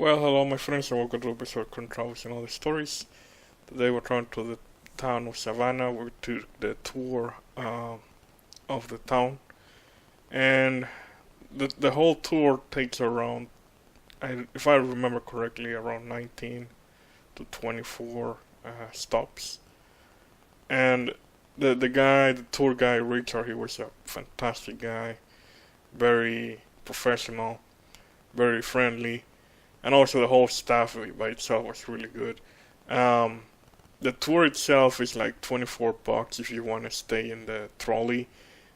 Well, hello my friends and welcome to episode of Travels and Other Stories. Today we're trying to the town of Savannah. We took the tour of the town, and the whole tour takes around, if I remember correctly, around 19 to 24 stops. And the tour guy Richard, he was a fantastic guy, very professional, very friendly. And also the whole staff by itself was really good. The tour itself is like $24 if you want to stay in the trolley,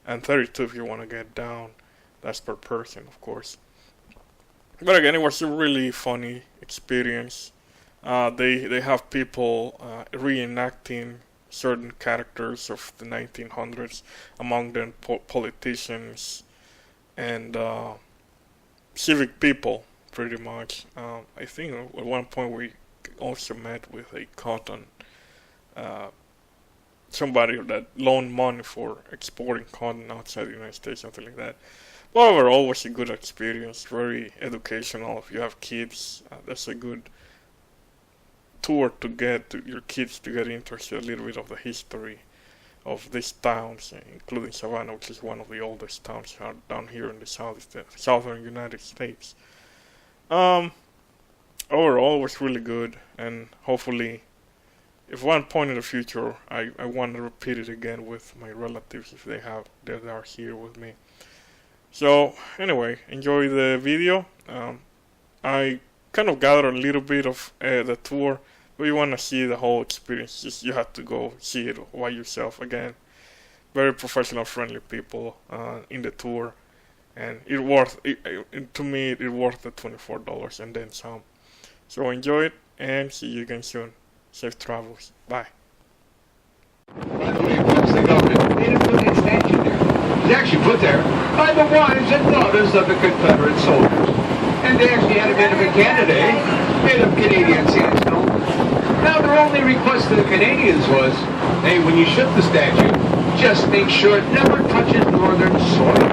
and 32 if you want to get down. That's per person, of course. But again, it was a really funny experience. They have people reenacting certain characters of the 1900s, among them politicians and civic people. Pretty much. I think at one point we also met with a cotton, somebody that loaned money for exporting cotton outside the United States, something like that. But overall, it was a good experience, very educational. If you have kids, that's a good tour to get to your kids to get interested a little bit of the history of these towns, including Savannah, which is one of the oldest towns down here in the southern United States. Overall, it was really good, and hopefully, if one point in the future I want to repeat it again with my relatives if they are here with me. So anyway, enjoy the video. I kind of gathered a little bit of the tour, but you want to see the whole experience, you have to go see it by yourself again. Very professional, friendly people in the tour. And to me, it worth the $24 and then some. So enjoy it and see you again soon. Safe travels. Bye. By the way, folks, the government made a brilliant statue there. It was actually put there by the wives and daughters of the Confederate soldiers. And they actually had a bit of a candidate made of Canadian sandstone. Now, their only request to the Canadians was, hey, when you ship the statue, just make sure it never touches northern soil.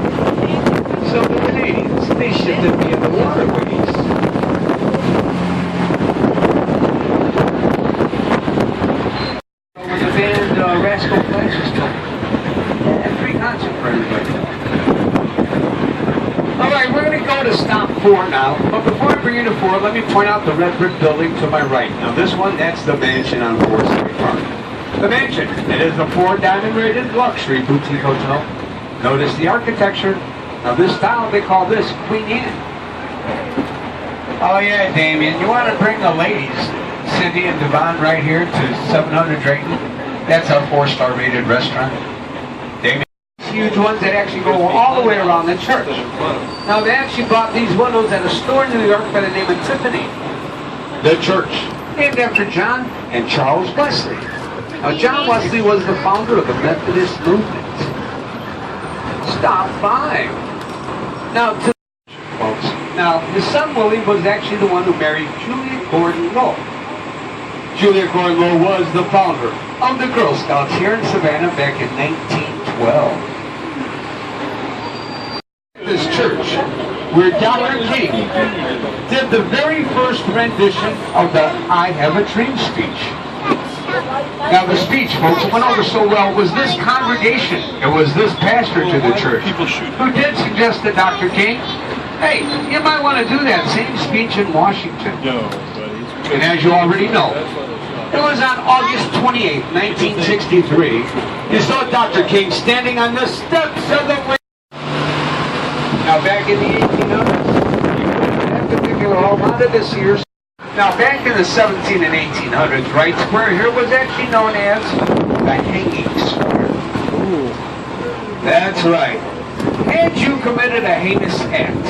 So the Canadians, they shipped it via the waterways. When the band Rascal Flatts was playing, and free concert for everybody. Alright, we're going to go to stop 4 now, but before I bring you to 4, let me point out the red brick building to my right. Now this one, that's the mansion on 4th Street Park. The mansion, it is a 4-diamond rated luxury boutique hotel. Notice the architecture. Now this style, they call this Queen Anne. Oh yeah, Damien, you want to bring the ladies, Cindy and Devon, right here to 700 Drayton? That's a 4-star rated restaurant. Damien, huge ones that actually go all the way around the church. Now they actually bought these windows at a store in New York by the name of Tiffany. The church, named after John and Charles Wesley. Now John Wesley was the founder of the Methodist movement. Stop by. Now, folks. Now, his son Willie was actually the one who married Julia Gordon Low. Julia Gordon Low was the founder of the Girl Scouts here in Savannah back in 1912. This church, where Dr. King did the very first rendition of the "I Have a Dream" speech. Now the speech, folks, went over so well was this congregation, it was this pastor to the church, who did suggest to Dr. King, hey, you might want to do that same speech in Washington. And as you already know, it was on August 28, 1963, you saw Dr. King standing on the steps of the way. Now back in the 1800s, that particular home, how did this year? Now, back in the 17 and 1800s, Wright Square here was actually known as the Hanging Square. Ooh. That's right. Had you committed a heinous act,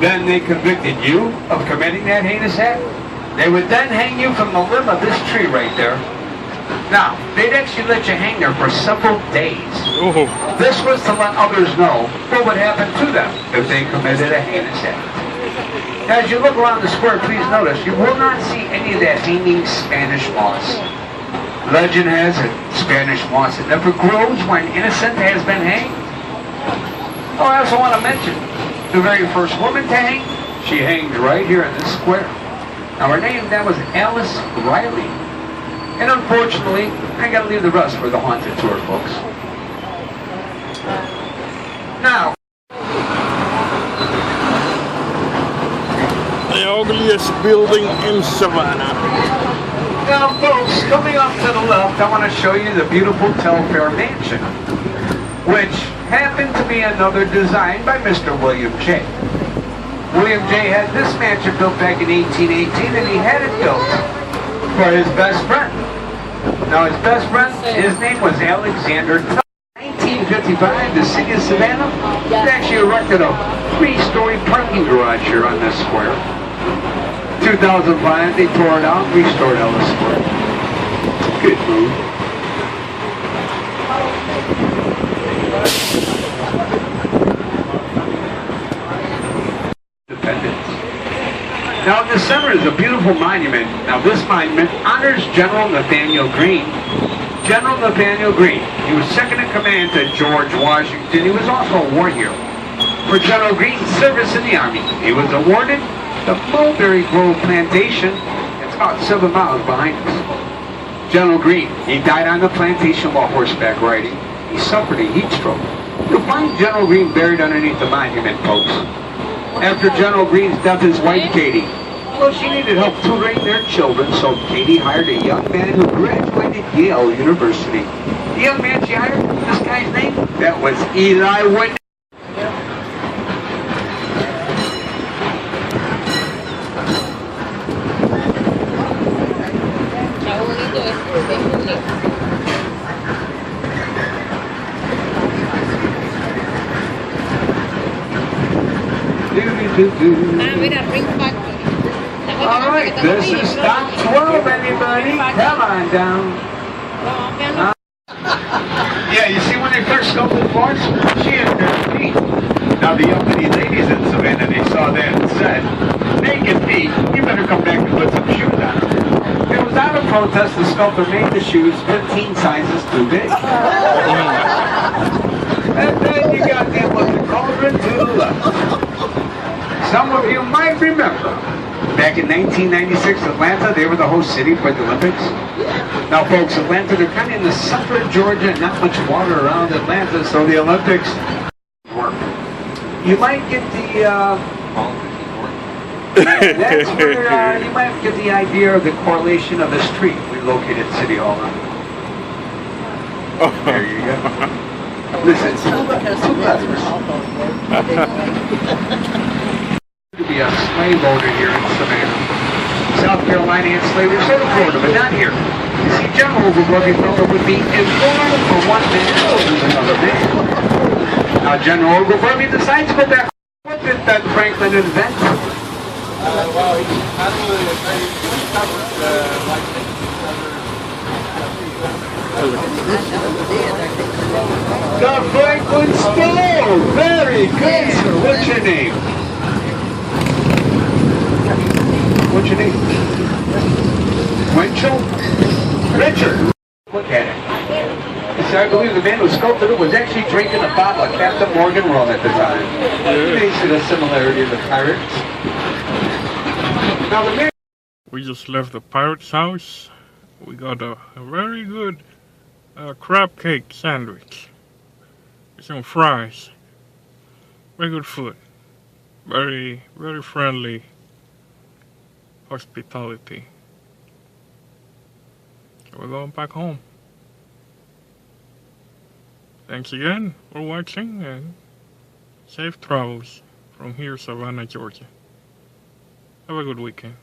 then they convicted you of committing that heinous act. They would then hang you from the limb of this tree right there. Now, they'd actually let you hang there for several days. Ooh. This was to let others know what would happen to them if they committed a heinous act. As you look around the square, please notice, you will not see any of that hanging Spanish moss. Legend has it, Spanish moss, it never grows where an innocent has been hanged. Oh, I also want to mention, the very first woman to hang, she hanged right here in this square. Now her name, that was Alice Riley. And unfortunately, I gotta leave the rest for the haunted tour, folks. Now, the ugliest building in Savannah. now folks, coming up to the left, I want to show you the beautiful Telfair Mansion, which happened to be another design by Mr. William J. William J. had this mansion built back in 1818, and he had it built for his best friend. Now his best friend, his name was Alexander. 1955, the city of Savannah actually erected a 3-story parking garage here on this square. 2005, they tore it out, restored Ellis Square. Good move. Independence. Now in the center is a beautiful monument. Now this monument honors General Nathaniel Greene. General Nathaniel Greene. He was second in command to George Washington. He was also a war hero. For General Greene's service in the Army, he was awarded the Mulberry Grove Plantation. It's about 7 miles behind us. General Greene, he died on the plantation while horseback riding. He suffered a heat stroke. You'll find General Greene buried underneath the monument, folks. After General Greene's death, his wife, Katie, well, she needed help tutoring their children, so Katie hired a young man who graduated Yale University. The young man she hired, this guy's name, that was Eli Whitney. All right, this is stop 12, everybody. Come on down. Yeah, you see when they first sculpted Florence, she had bare feet. Now the uppity ladies in Savannah, they saw that and said, naked feet, you better come back and put some shoes on. It was out of protest, the sculptor made the shoes 15 sizes too big. And then you got them with the cauldron to the left. Some of you might remember, back in 1996, Atlanta, they were the host city for the Olympics. Now, folks, Atlanta, they're kind of in the center of Georgia, not much water around Atlanta, so the Olympics work. You might get the, that's where you might get the idea of the correlation of the street we located City Hall on. There you go. Listen, two letters. To be a slave owner here in Savannah. South Carolina had slavery, so did Florida, but not here. You see, General Overbrook felt it would be immoral for one man to lose another man. Now General Overbrook decides to go back. What did Ben Franklin invent? The Franklin stove! Very good, sir. What's your name? What's your name? Winchell? Richard. Look at it. You see, I believe the man who sculpted it was actually drinking a bottle of Captain Morgan rum at the time. Makes it a similarity to the pirates. Now the man... We just left the pirate's house. We got a very good crab cake sandwich. Some fries. Very good food. Very, very friendly hospitality. We're going back home. Thanks again for watching and safe travels from here, Savannah, Georgia. Have a good weekend.